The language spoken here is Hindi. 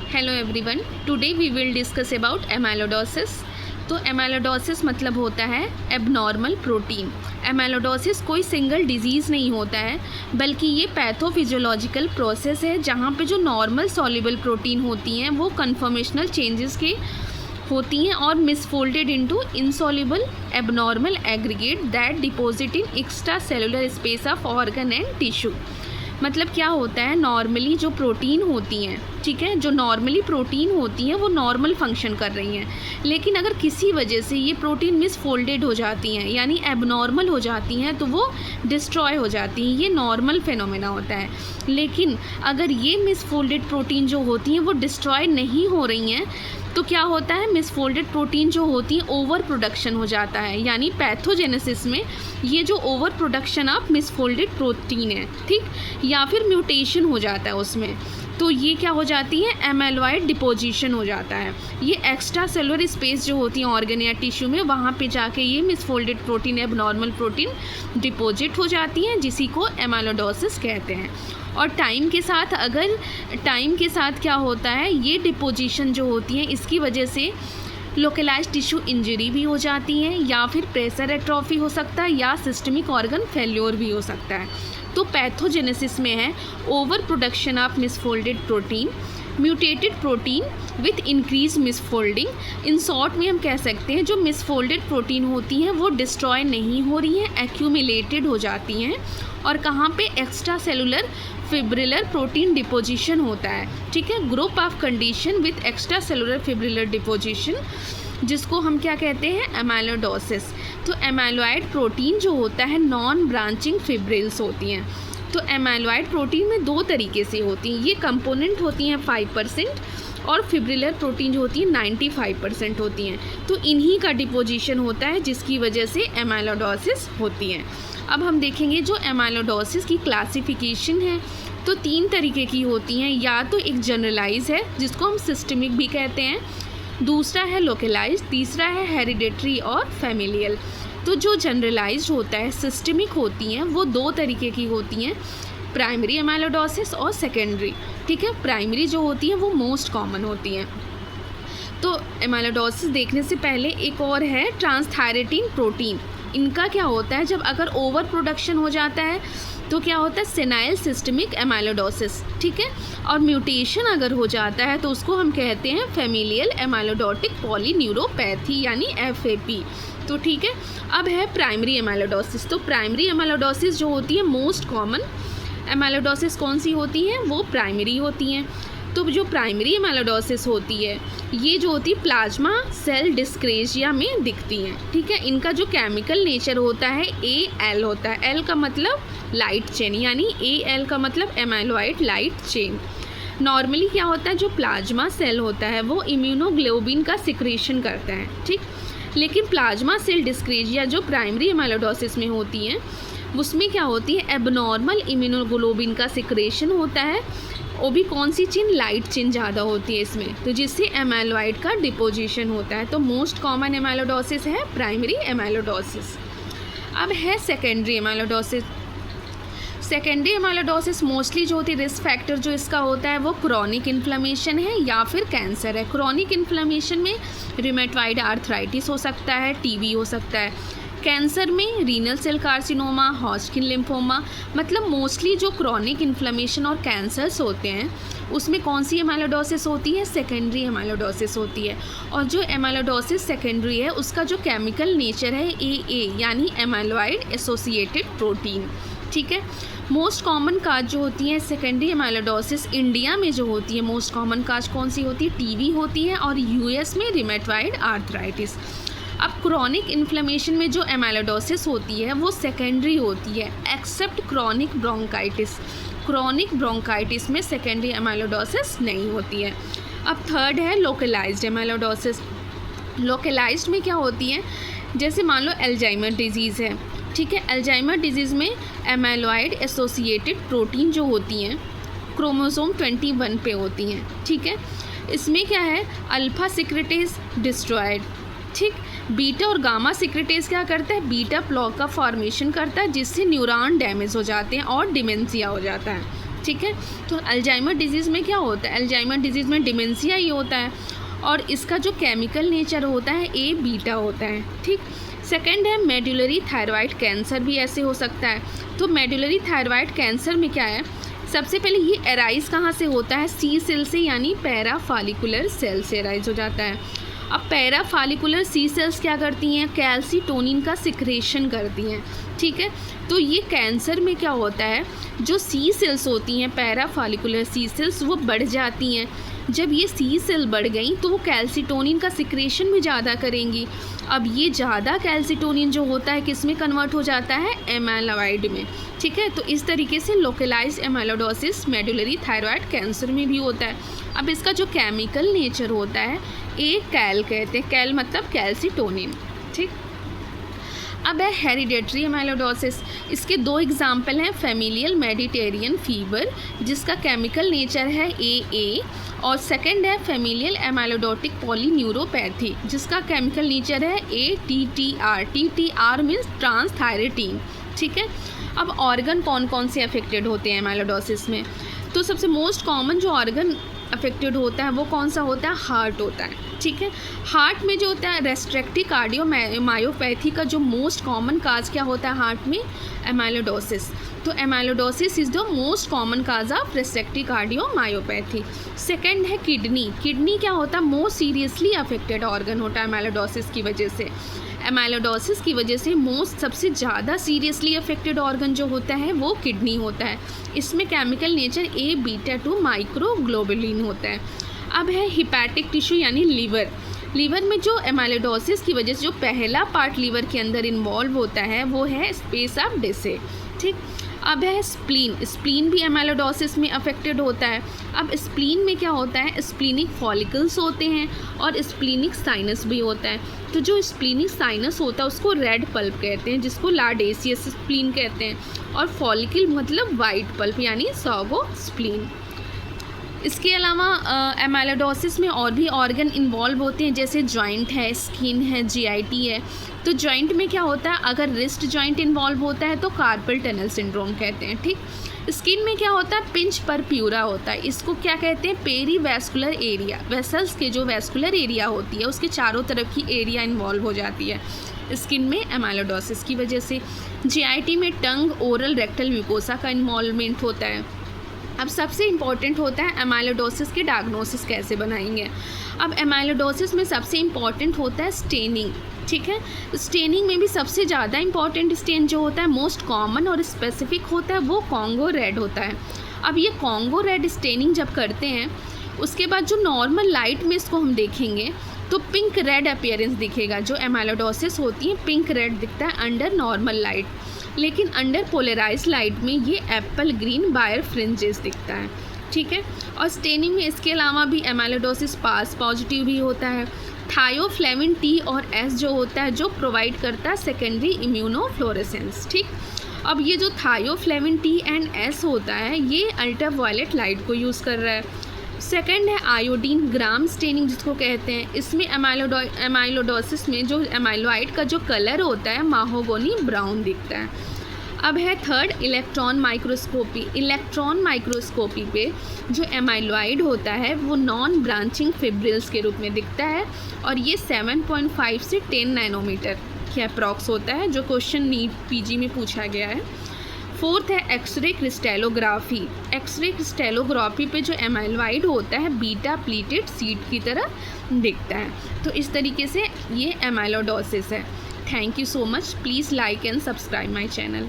Hello everyone, today we will discuss about amyloidosis. तो एमाइलोडोसिस मतलब होता है एबनॉर्मल प्रोटीन। एमाइलोडोसिस कोई सिंगल डिजीज़ नहीं होता है, बल्कि ये पैथोफिजियोलॉजिकल प्रोसेस है जहाँ पे जो नॉर्मल सॉल्युबल प्रोटीन होती हैं वो कन्फर्मेशनल चेंजेस के होती हैं और misfolded into insoluble abnormal aggregate that deposit in extra cellular space of organ and tissue. मतलब क्या होता है, नॉर्मली जो प्रोटीन होती हैं, ठीक है, जो नॉर्मली प्रोटीन होती हैं वो नॉर्मल फंक्शन कर रही हैं, लेकिन अगर किसी वजह से ये प्रोटीन मिसफोल्डेड हो जाती हैं यानी एबनॉर्मल हो जाती हैं तो वो डिस्ट्रॉय हो जाती हैं। ये नॉर्मल फेनोमेना होता है। लेकिन अगर ये मिसफोल्डेड प्रोटीन जो होती हैं वो डिस्ट्रॉय नहीं हो रही हैं तो क्या होता है, मिसफोल्डेड प्रोटीन जो होती है ओवर प्रोडक्शन हो जाता है, यानी पैथोजेनेसिस में ये जो over production of misfolded protein है, ठीक, या फिर म्यूटेशन हो जाता है उसमें, तो ये क्या हो जाती है, एमाइलॉइड डिपोजिशन हो जाता है। ये एक्स्ट्रा सेलुलर स्पेस जो होती है ऑर्गन या टिश्यू में, वहाँ पे जाके ये misfolded protein abnormal protein deposit हो जाती हैं, जिसी को एमाइलोडोसिस कहते हैं। और टाइम के साथ क्या होता है, ये डिपोजिशन जो होती है इसकी वजह से लोकलाइज्ड टिश्यू इंजरी भी हो जाती है, या फिर प्रेशर एट्रोफी हो सकता है, या सिस्टमिक ऑर्गन फेल्योर भी हो सकता है। तो पैथोजेनेसिस में है over production of misfolded protein, mutated protein with increase misfolding. In short में हम कह सकते हैं जो मिसफोल्डेड प्रोटीन होती हैं वो डिस्ट्रॉय नहीं हो रही हैं, एक्यूमुलेटेड हो जाती हैं, और कहाँ पे, extra cellular fibrillar protein deposition होता है, ठीक है, group of condition with extra cellular fibrillar deposition, जिसको हम क्या कहते हैं, एमाइलोडोसिस। तो एमाइलॉइड प्रोटीन जो होता है नॉन ब्रांचिंग फिब्रिल्स होती हैं। तो एमाइलॉइड प्रोटीन में दो तरीके से होती हैं, ये कंपोनेंट होती हैं 5% और फिब्रिलर प्रोटीन जो होती है 95% होती हैं। तो इन्हीं का डिपोजिशन होता है जिसकी वजह से एमाइलोडोसिस होती है। अब हम देखेंगे जो एमाइलोडोसिस की क्लासिफिकेशन है तो 3 तरीके की होती हैं। या तो एक जनरलाइज है जिसको हम सिस्टमिक भी कहते हैं, दूसरा है लोकलाइज, तीसरा है हेरिडेटरी और फैमिलियल। तो जो जनरलाइज्ड होता है, सिस्टमिक होती हैं, वो 2 तरीके की होती हैं, प्राइमरी एमाइलोडोसिस और सेकेंडरी, ठीक है। प्राइमरी जो होती है वो मोस्ट कॉमन होती हैं। तो एमाइलोडोसिस देखने से पहले एक और है ट्रांसथायरेटिन प्रोटीन। इनका क्या होता है, जब अगर ओवर प्रोडक्शन हो जाता है तो क्या होता है, सेनाइल सिस्टमिक एमाइलोडोसिस, ठीक है, और म्यूटेशन अगर हो जाता है तो उसको हम कहते हैं फैमिलियल एमाइलोडोटिक पॉलीन्यूरोपैथी यानी FAP। तो ठीक है, अब है प्राइमरी एमाइलोडोसिस। तो प्राइमरी एमाइलोडोसिस जो होती है मोस्ट कॉमन एमाइलोडोसिस कौन सी होती हैं, वो प्राइमरी होती हैं। तो जो प्राइमरी एमाइलोडोसिस होती है ये जो होती है प्लाज्मा सेल डिस्क्रेजिया में दिखती हैं, ठीक है। इनका जो केमिकल नेचर होता है AL होता है, L का मतलब लाइट चेन, यानी AL का मतलब एमाइलॉइड लाइट चेन। नॉर्मली क्या होता है, जो प्लाज्मा सेल होता है वो इम्यूनोग्लोबिन का सिक्रेशन करता है, ठीक, लेकिन प्लाज्मा सेल डिस्क्रेजिया जो प्राइमरी एमाइलोडोसिस में होती हैं उसमें क्या होती है, एबनॉर्मल इम्यूनोग्लोबिन का सिक्रेशन होता है, वो भी कौन सी चेन, लाइट चेन ज़्यादा होती है इसमें, तो जिससे एमाइलॉइड का डिपोजिशन होता है। तो मोस्ट कॉमन एमाइलोडोसिस है प्राइमरी एमाइलोडोसिस। अब है सेकेंडरी एमाइलोडोसिस। सेकेंडरी एमाइलोडोसिस मोस्टली जो होती है रिस्क फैक्टर जो इसका होता है वो क्रॉनिक इन्फ्लेमेशन है या फिर कैंसर है। क्रॉनिक इन्फ्लेमेशन में रिमेटॉइड आर्थराइटिस हो सकता है, TB हो सकता है। कैंसर में renal cell carcinoma, Hodgkin lymphoma. मतलब मोस्टली जो क्रॉनिक इन्फ्लेमेशन और कैंसर्स होते हैं उसमें कौन सी एमाइलोडोसिस होती है, सेकेंडरी एमाइलोडोसिस होती है। और जो एमाइलोडोसिस सेकेंडरी है उसका जो केमिकल नेचर है AA यानी एमाइलॉइड एसोसिएटेड प्रोटीन, ठीक है। मोस्ट कॉमन काज जो होती है सेकेंडरी एमाइलोडोसिस इंडिया में जो होती है मोस्ट कॉमन काज कौन सी होती है, TB होती है, और US में रिमेटॉइड आर्थराइटिस। अब क्रॉनिक इन्फ्लेमेशन में जो एमाइलोडोसिस होती है वो सेकेंडरी होती है except chronic bronchitis. Chronic bronchitis में सेकेंडरी एमाइलोडोसिस नहीं होती है। अब थर्ड है लोकलाइज्ड एमाइलोडोसिस। लोकलाइज्ड में क्या होती है, जैसे मान लो अल्जाइमर डिजीज़ है, ठीक है, अल्जाइमर डिजीज़ में एमाइलॉइड एसोसिएटेड प्रोटीन जो होती हैं क्रोमोसोम 21 पे होती हैं, ठीक है। इसमें क्या है, अल्फा सिक्रेटेज डिस्ट्रॉयड, ठीक, बीटा और गामा सिक्रेटेज क्या करता है, बीटा प्लॉक का फॉर्मेशन करता है जिससे न्यूरॉन डैमेज हो जाते हैं और डिमेंशिया हो जाता है, ठीक है। तो अल्जाइमर डिजीज़ में क्या होता है, अल्जाइमर डिजीज़ में डिमेंशिया ही होता है और इसका जो केमिकल नेचर होता है ए बीटा होता है, ठीक। सेकंड है मेडुलरी थायराइड कैंसर भी ऐसे हो सकता है। तो मेडुलरी थायराइड कैंसर में क्या है, सबसे पहले ये एराइज कहाँ से होता है, सी सेल से, यानी पैरा फॉलिकुलर सेल से एराइज हो जाता है। अब पैरा फॉलिकुलर सी सेल्स क्या करती हैं, कैल्सीटोनिन का सिक्रेशन करती हैं, ठीक है। तो ये कैंसर में क्या होता है, जो सी सेल्स होती हैं पैरा फॉलिकुलर सी सेल्स वो बढ़ जाती हैं। जब ये सी सेल बढ़ गई तो वो कैल्सीटोनिन का सिक्रेशन भी ज़्यादा करेंगी। अब ये ज़्यादा कैल्सीटोनिन जो होता है किस में कन्वर्ट हो जाता है, एमाइलॉइड में, ठीक है। तो इस तरीके से लोकलाइज्ड एमाइलोडोसिस मेडुलरी थायराइड कैंसर में भी होता है। अब इसका जो केमिकल नेचर होता है ए कैल कहते हैं, कैल मतलब कैल्सीटोनिन, ठीक। अब है हेरिडेटरी एमाइलोडोसिस। इसके दो एग्जाम्पल हैं, फैमिलियल मेडिटेरियन फीवर जिसका केमिकल नेचर है ए और सेकंड है फैमिलियल एमाइलोडोटिक पॉलीन्यूरोपैथी जिसका केमिकल नेचर है ATTR। TTR मीन्स ट्रांसथायरेटीन, ठीक है। अब ऑर्गन कौन कौन से अफेक्टेड होते हैं एमाइलोडोसिस में, तो सबसे मोस्ट कॉमन जो ऑर्गन अफेक्टेड होता है वो कौन सा होता है, हार्ट होता है, ठीक है। हार्ट में जो होता है रेस्ट्रिक्टिव कार्डियोमायोपैथी का जो मोस्ट कॉमन काज क्या होता है हार्ट में, एमाइलोडोसिस। तो amyloidosis is the most common cause of restrictive cardiomyopathy. Second है किडनी। किडनी क्या होता है, मोस्ट सीरियसली अफेक्टेड ऑर्गन होता है एमाइलोडोसिस की वजह से। एमाइलोडोसिस की वजह से सबसे ज़्यादा सीरियसली अफेक्टेड ऑर्गन जो होता है वो किडनी होता है। इसमें केमिकल नेचर A-beta-2 माइक्रोग्लोबुलिन होता है। अब है हिपैटिक टिश्यू यानी लीवर। लीवर में जो एमाइलोडोसिस की वजह से जो पहला पार्ट लीवर के अंदर इन्वॉल्व होता है वो है स्पेस ऑफ डेसे, ठीक। अब है स्प्लीन। स्प्लीन भी एमाइलोडोसिस में अफेक्टेड होता है। अब स्प्लीन में क्या होता है, स्प्लीनिक फॉलिकल्स होते हैं और स्प्लीनिक साइनस भी होता है। तो जो स्प्लीनिक साइनस होता है उसको रेड पल्प कहते हैं जिसको लार्डेसियस स्प्लीन कहते हैं और फॉलिकल मतलब वाइट पल्प यानी सॉगो स्प्लीन। इसके अलावा एमाइलोडोसिस में और भी ऑर्गन इन्वॉल्व होते हैं जैसे जॉइंट है, स्किन है, GIT है। तो जॉइंट में क्या होता है, अगर रिस्ट जॉइंट इन्वॉल्व होता है तो कार्पल टनल सिंड्रोम कहते हैं, ठीक। स्किन में क्या होता है, पिंच पर प्यूरा होता है, इसको क्या कहते हैं, पेरीवैस्कुलर एरिया। वेसल्स के जो वैस्कुलर एरिया होती है उसके चारों तरफ की एरिया इन्वॉल्व हो जाती है स्किन में एमाइलोडोसिस की वजह से। GIT में टंग, ओरल, रेक्टल म्यूकोसा का इन्वॉल्वमेंट होता है। अब सबसे इम्पॉर्टेंट होता है एमाइलोडोसिस के डायग्नोसिस कैसे बनाएंगे। अब एमाइलोडोसिस में सबसे इम्पॉर्टेंट होता है स्टेनिंग, ठीक है। स्टेनिंग में भी सबसे ज़्यादा इम्पॉर्टेंट स्टेन जो होता है मोस्ट कॉमन और स्पेसिफिक होता है वो कॉन्गो रेड होता है। अब ये कॉन्गो रेड स्टेनिंग जब करते हैं उसके बाद जो नॉर्मल लाइट में इसको हम देखेंगे तो पिंक रेड अपीयरेंस दिखेगा। जो एमाइलोडोसिस होती है पिंक रेड दिखता है अंडर नॉर्मल लाइट, लेकिन अंडर पोलराइज लाइट में ये एप्पल ग्रीन बायर फ्रिंजेस दिखता है, ठीक है। और स्टेनिंग में इसके अलावा भी एमाइलोडोसिस पास पॉजिटिव भी होता है। थायोफ्लेविन T और S जो होता है जो प्रोवाइड करता है सेकेंडरी इम्यूनोफ्लोरेसेंस, ठीक। अब ये जो थायोफ्लेविन T एंड S होता है ये अल्ट्रावायलेट लाइट को यूज़ कर रहा है। सेकंड है आयोडीन ग्राम स्टेनिंग जिसको कहते हैं। इसमें एमाइलोडोसिस में जो एमाइलॉइड का जो कलर होता है माहोगोनी ब्राउन दिखता है। अब है third electron microscopy. Electron microscopy पे जो एमाइलॉइड होता है वो नॉन ब्रांचिंग फिब्रिल्स के रूप में दिखता है और ये 7.5 से 10 नैनोमीटर के अप्रॉक्स होता है जो क्वेश्चन नीट PG में पूछा गया है। फोर्थ है एक्सरे क्रिस्टेलोग्राफी। एक्सरे क्रिस्टेलोग्राफी पे जो एमाइलॉइड होता है बीटा प्लीटेड सीड की तरह दिखता है। तो इस तरीके से ये एमाइलोडोसिस है। Thank you so much. Please like and subscribe my channel.